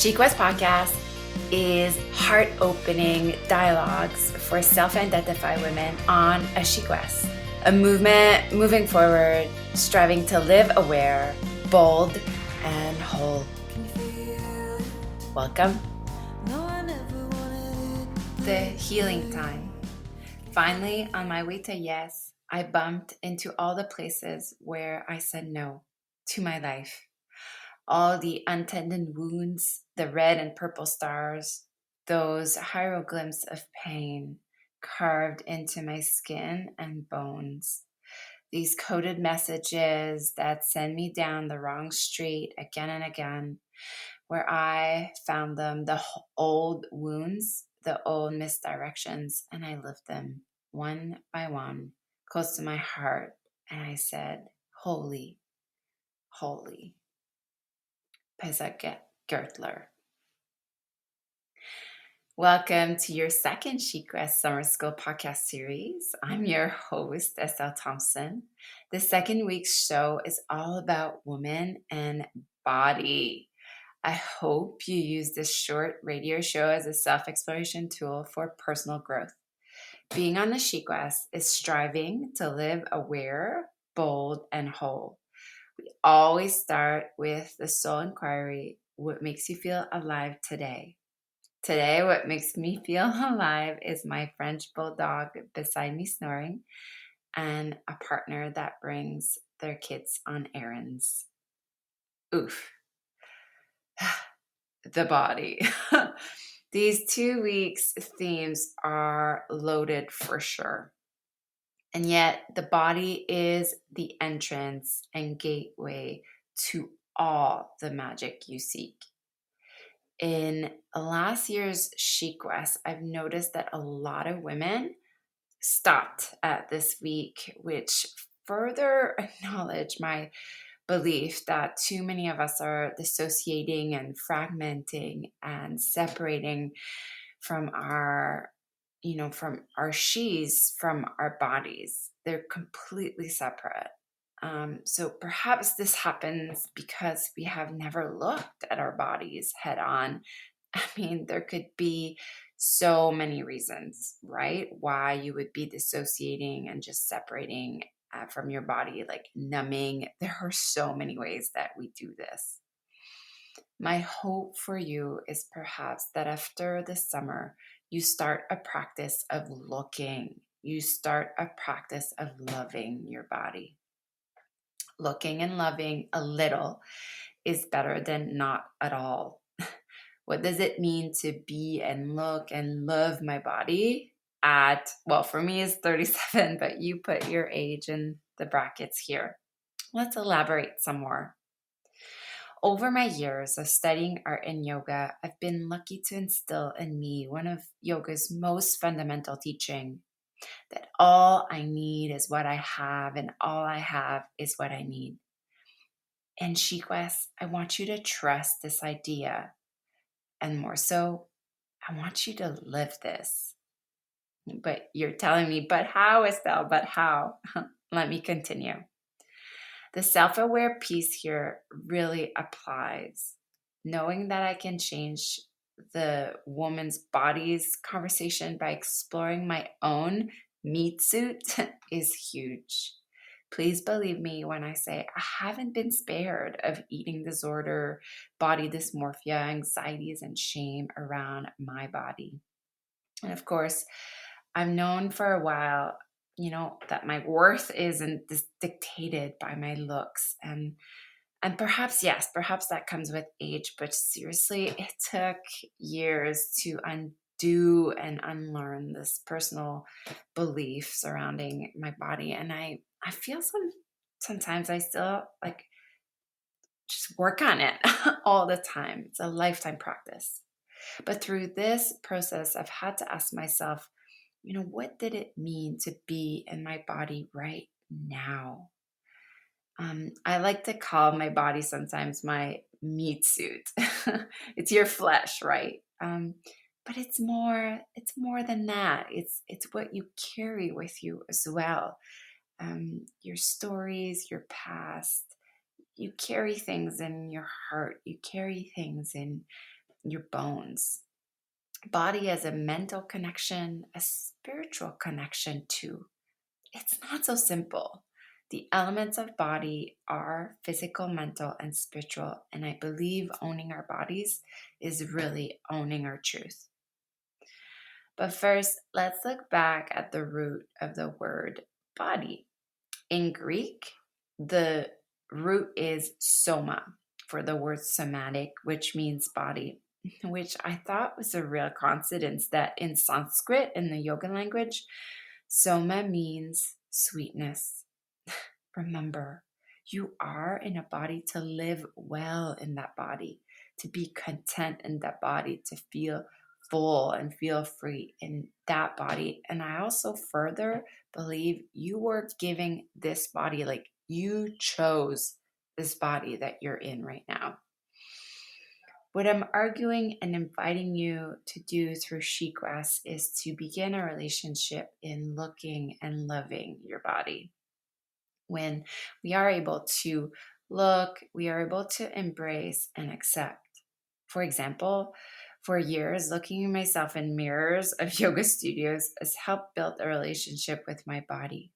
She Quest Podcast is heart-opening dialogues for self-identified women on a She Quest, a movement moving forward, striving to live aware, bold, and whole. Welcome. The healing time. Finally, on my way to yes, I bumped into all the places where I said no to my life. All the untended wounds, the red and purple stars, those hieroglyphs of pain carved into my skin and bones. These coded messages that send me down the wrong street again and again, where I found them, the old wounds, the old misdirections, and I lived them one by one, close to my heart. And I said, holy, holy. Gertler. Welcome to your second She Quest Summer School podcast series. I'm your host, Estelle Thomson. The second week's show is all about woman and body. I hope you use this short radio show as a self-exploration tool for personal growth. Being on the She Quest is striving to live aware, bold, and whole. We always start with the soul inquiry. What makes you feel alive today? Today, what makes me feel alive is my French bulldog beside me snoring and a partner that brings their kids on errands. Oof. The body. These 2 weeks' themes are loaded for sure. And yet the body is the entrance and gateway to all the magic you seek. In last year's She Quest, I've noticed that a lot of women stopped at this week, which further acknowledged my belief that too many of us are dissociating and fragmenting and separating from our she's, from our bodies. They're completely separate. So perhaps this happens because we have never looked at our bodies head on. I mean, there could be so many reasons, right? Why you would be dissociating and just separating from your body, like numbing. There are so many ways that we do this. My hope for you is perhaps that after this summer, you start a practice of looking. You start a practice of loving your body. Looking and loving a little is better than not at all. What does it mean to be and look and love my body for me it's 37, but you put your age in the brackets here. Let's elaborate some more. Over my years of studying art and yoga, I've been lucky to instill in me one of yoga's most fundamental teaching, that all I need is what I have, and all I have is what I need. And She Quest, I want you to trust this idea. And more so, I want you to live this. But you're telling me, but how, Estelle? But how? Let me continue. The self-aware piece here really applies. Knowing that I can change the woman's body's conversation by exploring my own meat suit is huge. Please believe me when I say I haven't been spared of eating disorder, body dysmorphia, anxieties, and shame around my body. And of course, I've known for a while, that my worth isn't dictated by my looks. And perhaps, yes, perhaps that comes with age, but seriously, it took years to undo and unlearn this personal belief surrounding my body. And I feel sometimes I still just work on it all the time. It's a lifetime practice. But through this process, I've had to ask myself, what did it mean to be in my body right now? I like to call my body sometimes my meat suit. It's your flesh, right? But it's more than that. It's what you carry with you as well. Your stories, your past. You carry things in your heart. You carry things in your bones. Body as a mental connection, a spiritual connection too. It's not so simple. The elements of body are physical, mental, and spiritual. And I believe owning our bodies is really owning our truth. But first, let's look back at the root of the word body. In Greek, the root is soma for the word somatic, which means body, which I thought was a real coincidence that in Sanskrit, in the yoga language, soma means sweetness. Remember, you are in a body to live well in that body, to be content in that body, to feel full and feel free in that body. And I also further believe you were giving this body, like you chose this body that you're in right now. What I'm arguing and inviting you to do through She-Quest is to begin a relationship in looking and loving your body. When we are able to look, we are able to embrace and accept. For example, for years, looking at myself in mirrors of yoga studios has helped build a relationship with my body.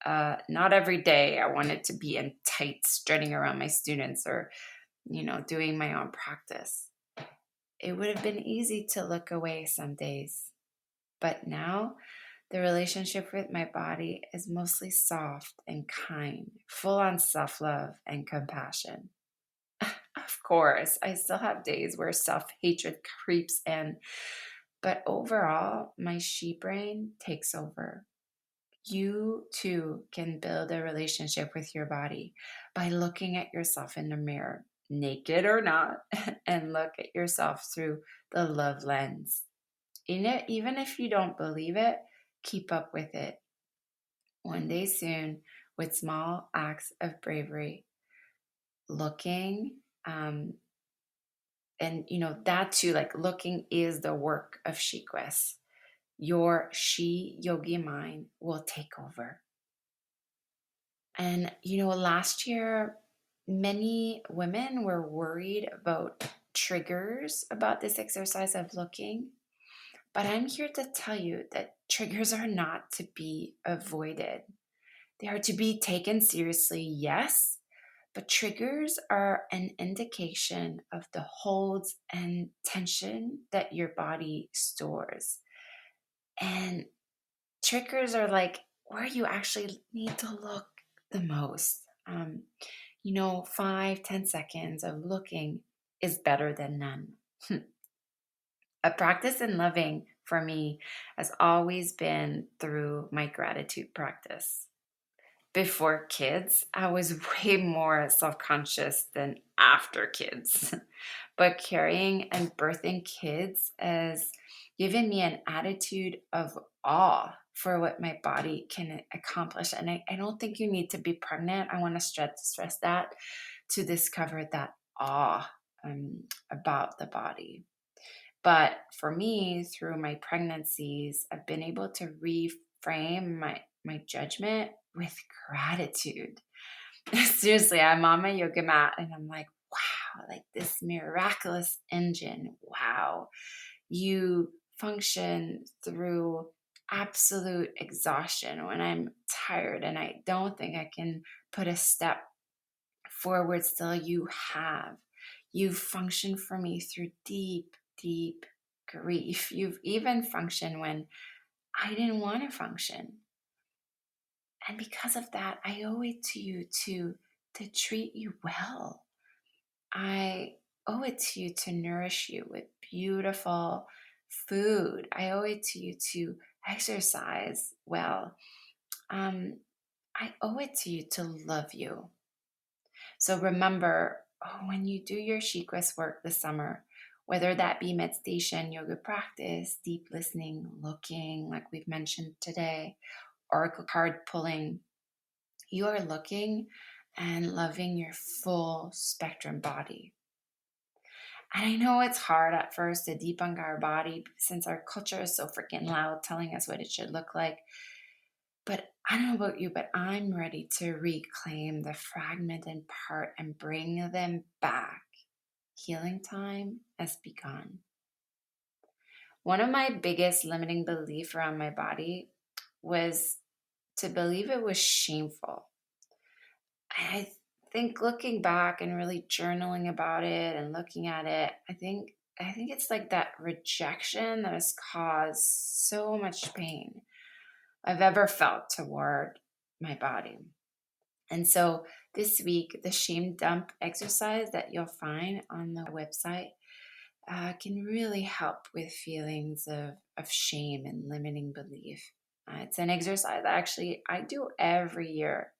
Not every day I wanted to be in tights, strutting around my students or, doing my own practice. It would have been easy to look away some days. But now the relationship with my body is mostly soft and kind, full on self love and compassion. Of course, I still have days where self hatred creeps in, but overall, my she brain takes over. You too can build a relationship with your body by looking at yourself in the mirror, naked or not, and look at yourself through the love lens. Even if you don't believe it, keep up with it. One day soon, with small acts of bravery, looking, and that too, like looking is the work of She-Quest. Your she yogi mind will take over. And last year, many women were worried about triggers about this exercise of looking. But I'm here to tell you that triggers are not to be avoided. They are to be taken seriously, yes, but triggers are an indication of the holds and tension that your body stores. And triggers are like where you actually need to look the most. 5-10 seconds of looking is better than none. A practice in loving for me has always been through my gratitude practice. Before kids, I was way more self conscious than after kids. But carrying and birthing kids has given me an attitude of awe for what my body can accomplish. And I don't think you need to be pregnant. I want to stress that to discover that awe about the body. But for me, through my pregnancies, I've been able to reframe my judgment with gratitude. Seriously, I'm on my yoga mat and I'm like, wow, like this miraculous engine. Wow. You function through absolute exhaustion when I'm tired and I don't think I can put a step forward still. You have. You function for me through deep, deep grief. You've even functioned when I didn't want to function. And because of that, I owe it to you to treat you well. I owe it to you to nourish you with beautiful food. I owe it to you to exercise well. I owe it to you to love you. So remember, when you do your She-Quest work this summer, whether that be meditation, yoga practice, deep listening, looking, like we've mentioned today, oracle card pulling, you are looking and loving your full spectrum body. And I know it's hard at first to debunk our body since our culture is so freaking loud telling us what it should look like. But I don't know about you, but I'm ready to reclaim the fragmented part and bring them back. Healing time has begun. One of my biggest limiting beliefs around my body was to believe it was shameful. I think looking back and really journaling about it and looking at it, I think it's like that rejection that has caused so much pain I've ever felt toward my body. And so this week, the shame dump exercise that you'll find on the website can really help with feelings of shame and limiting belief. It's an exercise that actually I do every year.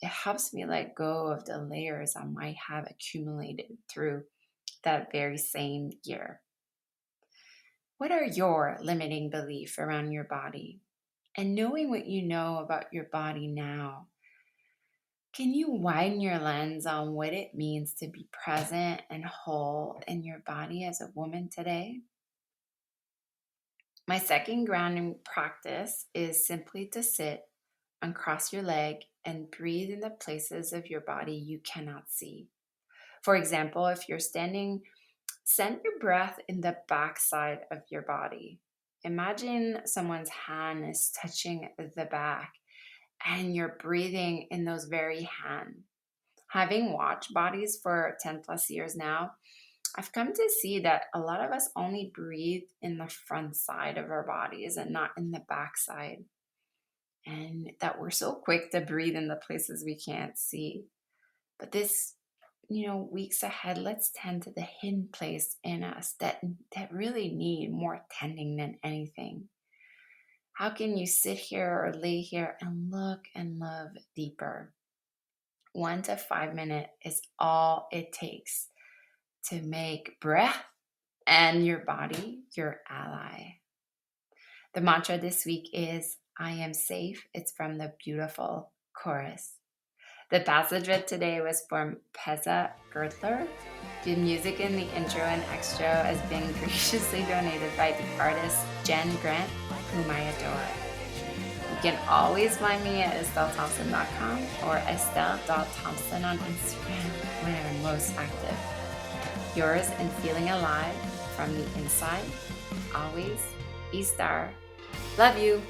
It helps me let go of the layers I might have accumulated through that very same year. What are your limiting beliefs around your body? And knowing what you know about your body now, can you widen your lens on what it means to be present and whole in your body as a woman today? My second grounding practice is simply to sit, uncross your leg, and breathe in the places of your body you cannot see. For example, if you're standing, send your breath in the backside of your body. Imagine someone's hand is touching the back and you're breathing in those very hands. Having watched bodies for 10 plus years now, I've come to see that a lot of us only breathe in the front side of our bodies and not in the back side. And that we're so quick to breathe in the places we can't see. But this, weeks ahead, let's tend to the hidden place in us that really need more tending than anything. How can you sit here or lay here and look and love deeper? 1 to 5 minutes is all it takes to make breath and your body your ally. The mantra this week is I am safe. It's from the beautiful chorus. The passage read today was from Pezza Gertler. The music in the intro and extra has been graciously donated by the artist Jen Grant, whom I adore. You can always find me at estellethomson.com or estelle.thomson on Instagram when I'm most active. Yours in feeling alive from the inside. Always, E-Star. Love you.